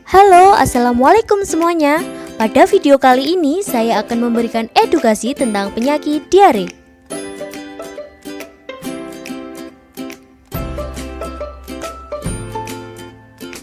Halo, assalamualaikum semuanya. Pada video kali ini saya akan memberikan edukasi tentang penyakit diare.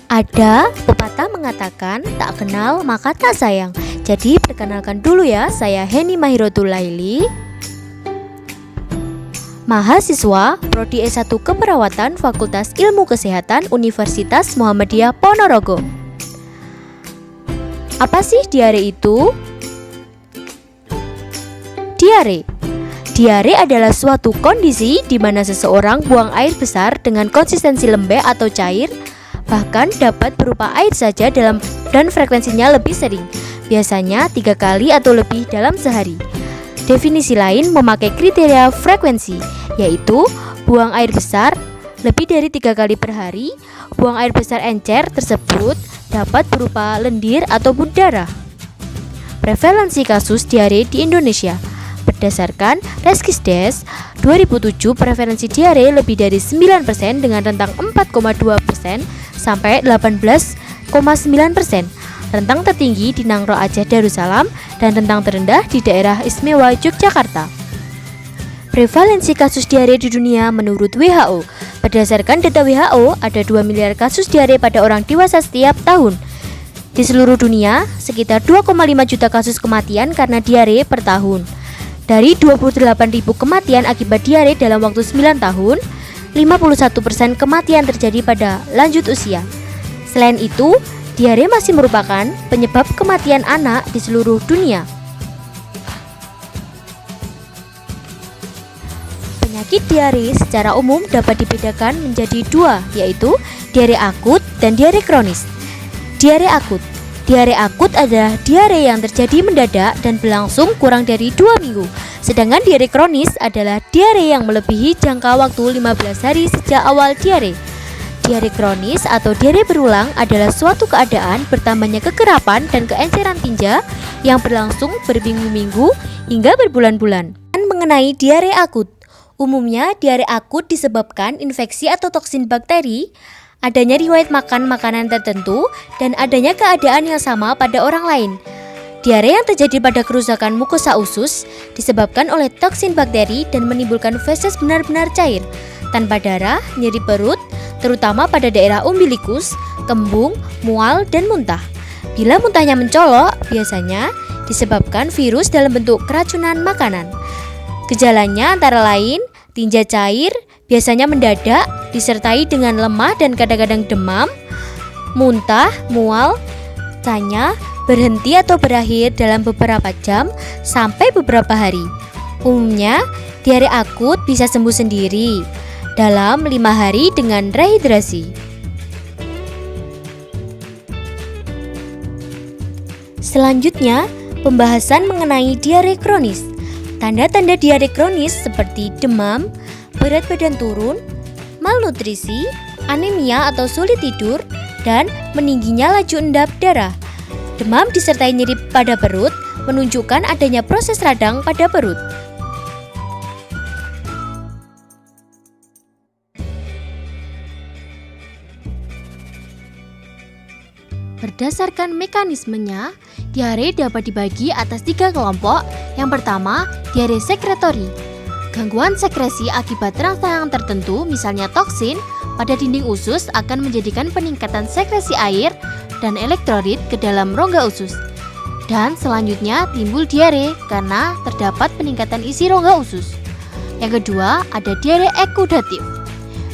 Ada pepatah mengatakan tak kenal maka tak sayang. Jadi perkenalkan dulu ya, saya Heni Mahirotul Laili, mahasiswa Prodi S1 Keperawatan Fakultas Ilmu Kesehatan Universitas Muhammadiyah Ponorogo. Apa sih diare itu? Diare adalah suatu kondisi di mana seseorang buang air besar dengan konsistensi lembek atau cair, bahkan dapat berupa air saja dan frekuensinya lebih sering, biasanya 3 kali atau lebih dalam sehari. Definisi lain memakai kriteria frekuensi, yaitu buang air besar lebih dari 3 kali per hari. Buang air besar encer tersebut dapat berupa lendir ataupun darah. Prevalensi kasus diare di Indonesia berdasarkan Reskisdes 2007, prevalensi diare lebih dari 9% dengan rentang 4,2% sampai 18,9%. Rentang tertinggi di Nangro Aceh Darussalam dan rentang terendah di daerah Istimewa Yogyakarta. Prevalensi kasus diare di dunia menurut WHO. Berdasarkan data WHO, ada 2 miliar kasus diare pada orang dewasa setiap tahun. Di seluruh dunia, sekitar 2,5 juta kasus kematian karena diare per tahun. Dari 28.000 kematian akibat diare dalam waktu 9 tahun, 51% kematian terjadi pada lanjut usia. Selain itu, diare masih merupakan penyebab kematian anak di seluruh dunia. Penyakit diare secara umum dapat dibedakan menjadi 2, yaitu diare akut dan diare kronis. Diare akut adalah diare yang terjadi mendadak dan berlangsung kurang dari 2 minggu. Sedangkan diare kronis adalah diare yang melebihi jangka waktu 15 hari sejak awal diare. Diare kronis atau diare berulang adalah suatu keadaan bertambahnya kekerapan dan keenceran tinja yang berlangsung berminggu-minggu hingga berbulan-bulan. Dan mengenai diare akut, umumnya diare akut disebabkan infeksi atau toksin bakteri, adanya riwayat makan makanan tertentu, dan adanya keadaan yang sama pada orang lain. Diare yang terjadi pada kerusakan mukosa usus disebabkan oleh toksin bakteri dan menimbulkan feses benar-benar cair, tanpa darah, nyeri perut, terutama pada daerah umbilikus, kembung, mual, dan muntah. Bila muntahnya mencolok, biasanya disebabkan virus dalam bentuk keracunan makanan. Gejalanya antara lain tinja cair, biasanya mendadak, disertai dengan lemah dan kadang-kadang demam, muntah, mual, tanya, berhenti atau berakhir dalam beberapa jam sampai beberapa hari. Umumnya, diare akut bisa sembuh sendiri dalam 5 hari dengan rehidrasi. Selanjutnya, pembahasan mengenai diare kronis. Tanda-tanda diare kronis seperti demam, berat badan turun, malnutrisi, anemia atau sulit tidur, dan meningginya laju endap darah. Demam disertai nyeri pada perut menunjukkan adanya proses radang pada perut. Berdasarkan mekanismenya, diare dapat dibagi atas 3 kelompok. Yang pertama, diare sekretori. Gangguan sekresi akibat rangsangan tertentu, misalnya toksin, pada dinding usus akan menjadikan peningkatan sekresi air dan elektrolit ke dalam rongga usus. Dan selanjutnya timbul diare karena terdapat peningkatan isi rongga usus. Yang kedua, ada diare eksudatif.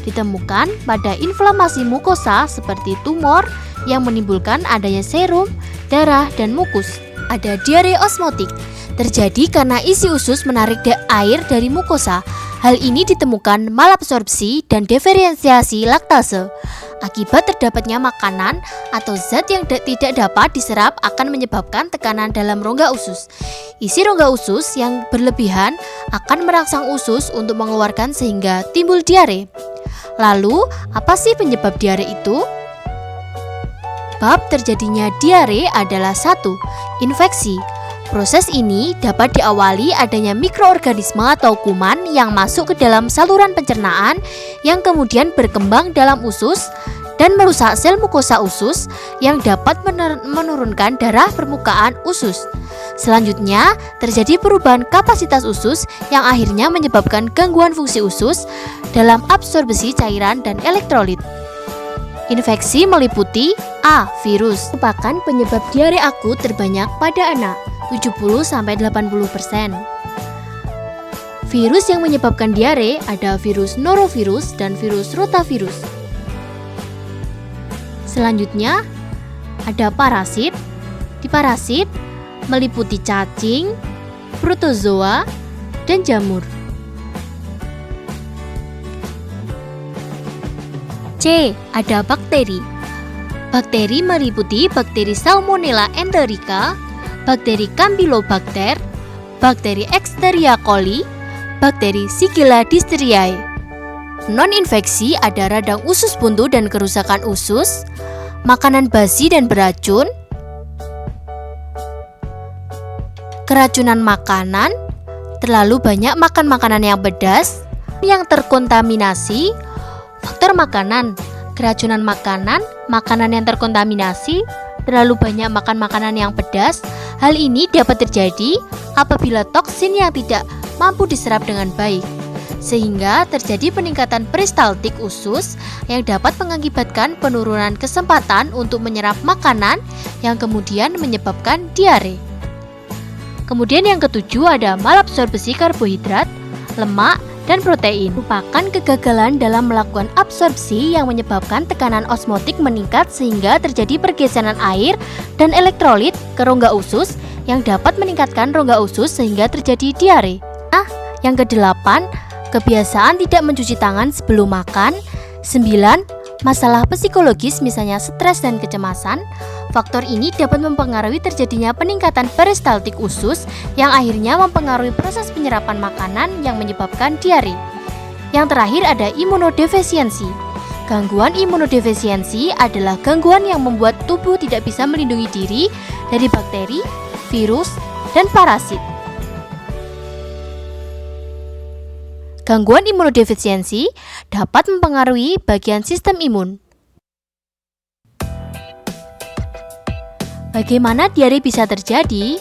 Ditemukan pada inflamasi mukosa seperti tumor yang menimbulkan adanya serum, darah, dan mukus. Ada diare osmotik, terjadi karena isi usus menarik air dari mukosa. Hal ini ditemukan malabsorpsi dan diferensiasi laktase. Akibat terdapatnya makanan atau zat yang tidak dapat diserap akan menyebabkan tekanan dalam rongga usus. Isi rongga usus yang berlebihan akan merangsang usus untuk mengeluarkan sehingga timbul diare. Lalu, apa sih penyebab diare itu? Sebab terjadinya diare adalah 1. Infeksi. Proses ini dapat diawali adanya mikroorganisme atau kuman yang masuk ke dalam saluran pencernaan yang kemudian berkembang dalam usus dan merusak sel mukosa usus yang dapat menurunkan darah permukaan usus. Selanjutnya, terjadi perubahan kapasitas usus yang akhirnya menyebabkan gangguan fungsi usus dalam absorbsi cairan dan elektrolit. Infeksi meliputi A. Virus merupakan penyebab diare akut terbanyak pada anak, 70-80%. Virus yang menyebabkan diare ada virus norovirus dan virus rotavirus. Selanjutnya, ada parasit. Di parasit meliputi cacing, protozoa, dan jamur. C. Ada bakteri. Bakteri meliputi bakteri Salmonella enterica, bakteri Campylobacter, bakteri Escherichia coli, bakteri Shigella disteriae. Non-infeksi ada radang usus buntu dan kerusakan usus, makanan basi dan beracun, keracunan makanan, terlalu banyak makan makanan yang pedas, yang terkontaminasi, faktor makanan, keracunan makanan, makanan yang terkontaminasi, terlalu banyak makan makanan yang pedas. Hal ini dapat terjadi apabila toksin yang tidak mampu diserap dengan baik, sehingga terjadi peningkatan peristaltik usus yang dapat mengakibatkan penurunan kesempatan untuk menyerap makanan yang kemudian menyebabkan diare. Kemudian yang ketujuh ada malabsorbsi karbohidrat, lemak, dan protein. Merupakan kegagalan dalam melakukan absorpsi yang menyebabkan tekanan osmotik meningkat sehingga terjadi pergeseran air dan elektrolit ke rongga usus yang dapat meningkatkan rongga usus sehingga terjadi diare. Nah, yang kedelapan, kebiasaan tidak mencuci tangan sebelum makan. 9. Masalah psikologis misalnya stres dan kecemasan. Faktor ini dapat mempengaruhi terjadinya peningkatan peristaltik usus yang akhirnya mempengaruhi proses penyerapan makanan yang menyebabkan diare. Yang terakhir ada imunodefisiensi. Gangguan imunodefisiensi adalah gangguan yang membuat tubuh tidak bisa melindungi diri dari bakteri, virus, dan parasit. Gangguan imunodefisiensi dapat mempengaruhi bagian sistem imun. Bagaimana diare bisa terjadi?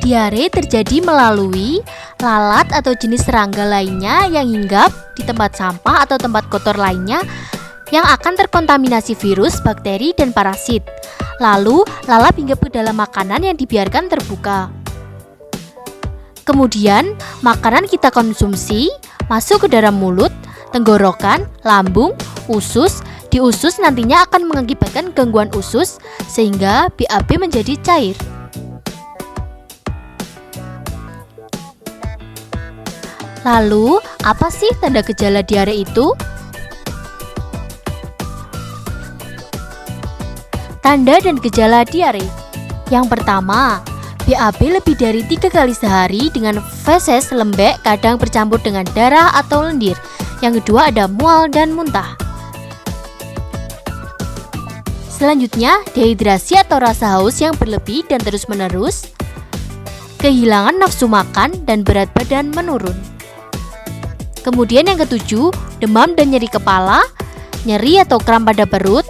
Diare terjadi melalui lalat atau jenis serangga lainnya yang hinggap di tempat sampah atau tempat kotor lainnya yang akan terkontaminasi virus, bakteri, dan parasit. Lalu, lalat hinggap ke dalam makanan yang dibiarkan terbuka. Kemudian, makanan kita konsumsi masuk ke dalam mulut, tenggorokan, lambung, usus. Di usus nantinya akan mengakibatkan gangguan usus sehingga BAB menjadi cair. Lalu, apa sih tanda gejala diare itu? Tanda dan gejala diare. Yang pertama, BAB lebih dari 3 kali sehari dengan feses lembek kadang bercampur dengan darah atau lendir. Yang kedua ada mual dan muntah. Selanjutnya, dehidrasi atau rasa haus yang berlebih dan terus-menerus, kehilangan nafsu makan dan berat badan menurun. Kemudian yang ketujuh, demam dan nyeri kepala, nyeri atau kram pada perut.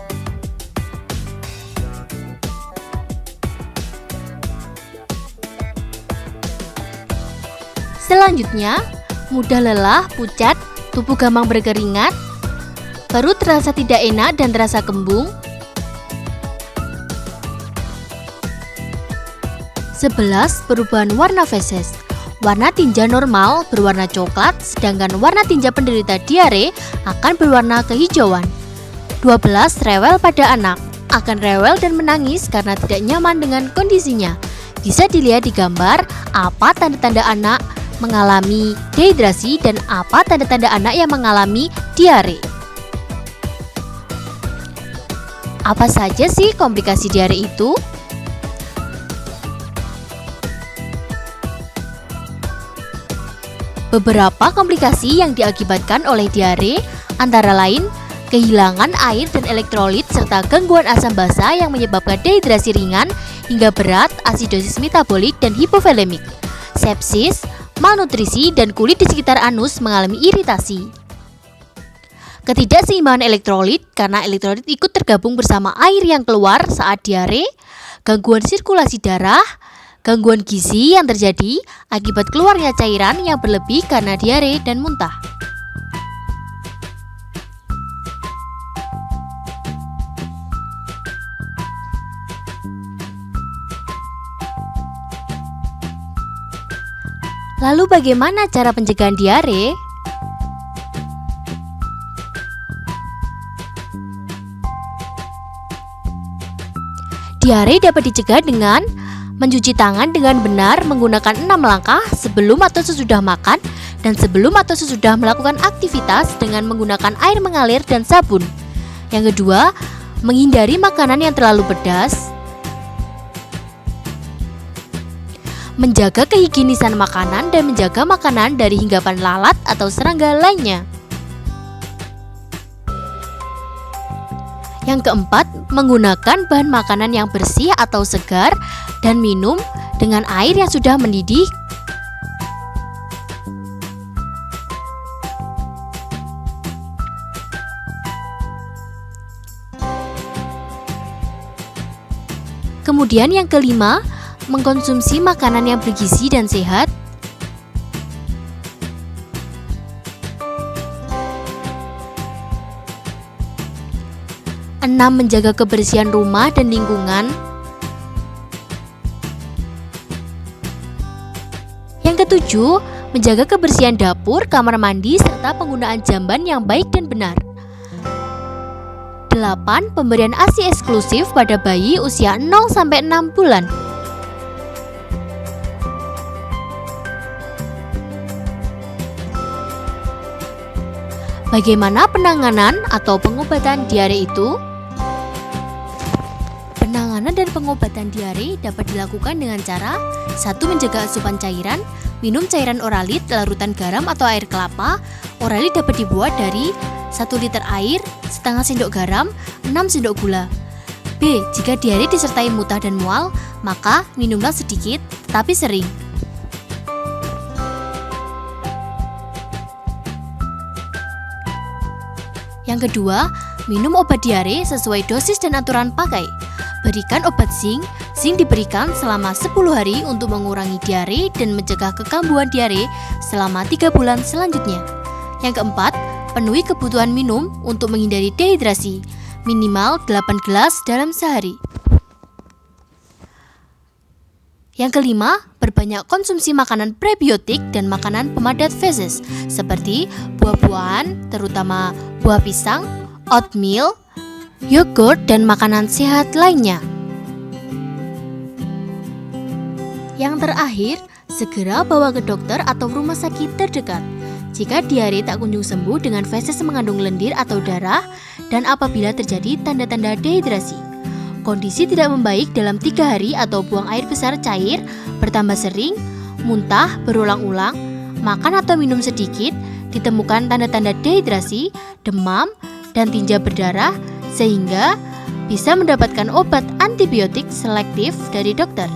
Selanjutnya, mudah lelah, pucat, tubuh gampang berkeringat, perut terasa tidak enak dan terasa kembung. 11. Perubahan warna feses. Warna tinja normal berwarna coklat, sedangkan warna tinja penderita diare akan berwarna kehijauan. 12. Rewel pada anak. Akan rewel dan menangis karena tidak nyaman dengan kondisinya. Bisa dilihat di gambar apa tanda-tanda anak mengalami dehidrasi dan apa tanda-tanda anak yang mengalami diare. Apa saja sih komplikasi diare itu? Beberapa komplikasi yang diakibatkan oleh diare antara lain kehilangan air dan elektrolit serta gangguan asam basa yang menyebabkan dehidrasi ringan hingga berat, asidosis metabolik dan hipovolemik, sepsis, malnutrisi, dan kulit di sekitar anus mengalami iritasi. Ketidakseimbangan elektrolit karena elektrolit ikut tergabung bersama air yang keluar saat diare, gangguan sirkulasi darah, gangguan gizi yang terjadi akibat keluarnya cairan yang berlebih karena diare dan muntah. Lalu bagaimana cara pencegahan diare? Diare dapat dicegah dengan mencuci tangan dengan benar menggunakan 6 langkah sebelum atau sesudah makan dan sebelum atau sesudah melakukan aktivitas dengan menggunakan air mengalir dan sabun. Yang kedua, menghindari makanan yang terlalu pedas. Menjaga kehigienisan makanan dan menjaga makanan dari hinggapan lalat atau serangga lainnya. Yang keempat, menggunakan bahan makanan yang bersih atau segar dan minum dengan air yang sudah mendidih. Kemudian yang kelima, mengkonsumsi makanan yang bergizi dan sehat. Enam, menjaga kebersihan rumah dan lingkungan. Yang ketujuh, menjaga kebersihan dapur, kamar mandi, serta penggunaan jamban yang baik dan benar. 8. Pemberian ASI eksklusif pada bayi usia 0-6 bulan. Bagaimana penanganan atau pengobatan diare itu? Penanganan dan pengobatan diare dapat dilakukan dengan cara 1. Menjaga asupan cairan, minum cairan oralit larutan garam atau air kelapa. Oralit dapat dibuat dari 1 liter air, setengah sendok garam, 6 sendok gula. B. Jika diare disertai muntah dan mual, maka minumlah sedikit tetapi sering. Yang kedua, minum obat diare sesuai dosis dan aturan pakai. Berikan obat zinc. Zinc diberikan selama 10 hari untuk mengurangi diare dan mencegah kekambuhan diare selama 3 bulan selanjutnya. Yang keempat, penuhi kebutuhan minum untuk menghindari dehidrasi, minimal 8 gelas dalam sehari. Yang kelima, perbanyak konsumsi makanan prebiotik dan makanan pemadat feses seperti buah-buahan, terutama buah pisang, oatmeal, yogurt, dan makanan sehat lainnya. Yang terakhir, segera bawa ke dokter atau rumah sakit terdekat. Jika diare tak kunjung sembuh dengan feses mengandung lendir atau darah dan apabila terjadi tanda-tanda dehidrasi. Kondisi tidak membaik dalam 3 hari atau buang air besar cair, bertambah sering, muntah berulang-ulang, makan atau minum sedikit, ditemukan tanda-tanda dehidrasi, demam, dan tinja berdarah, sehingga bisa mendapatkan obat antibiotik selektif dari dokter.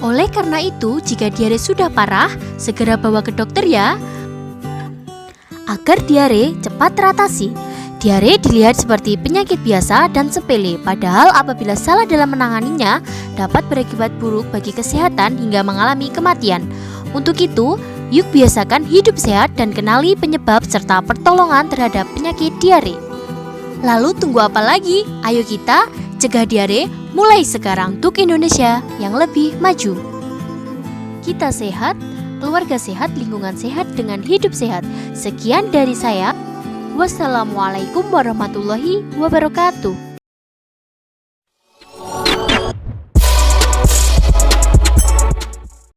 Oleh karena itu, jika diare sudah parah, segera bawa ke dokter ya. Agar diare cepat teratasi. Diare dilihat seperti penyakit biasa dan sepele, padahal apabila salah dalam menanganinya dapat berakibat buruk bagi kesehatan hingga mengalami kematian. Untuk itu, yuk biasakan hidup sehat dan kenali penyebab serta pertolongan terhadap penyakit diare. Lalu tunggu apa lagi? Ayo kita cegah diare mulai sekarang untuk Indonesia yang lebih maju. Kita sehat, keluarga sehat, lingkungan sehat dengan hidup sehat. Sekian dari saya. Wassalamualaikum warahmatullahi wabarakatuh.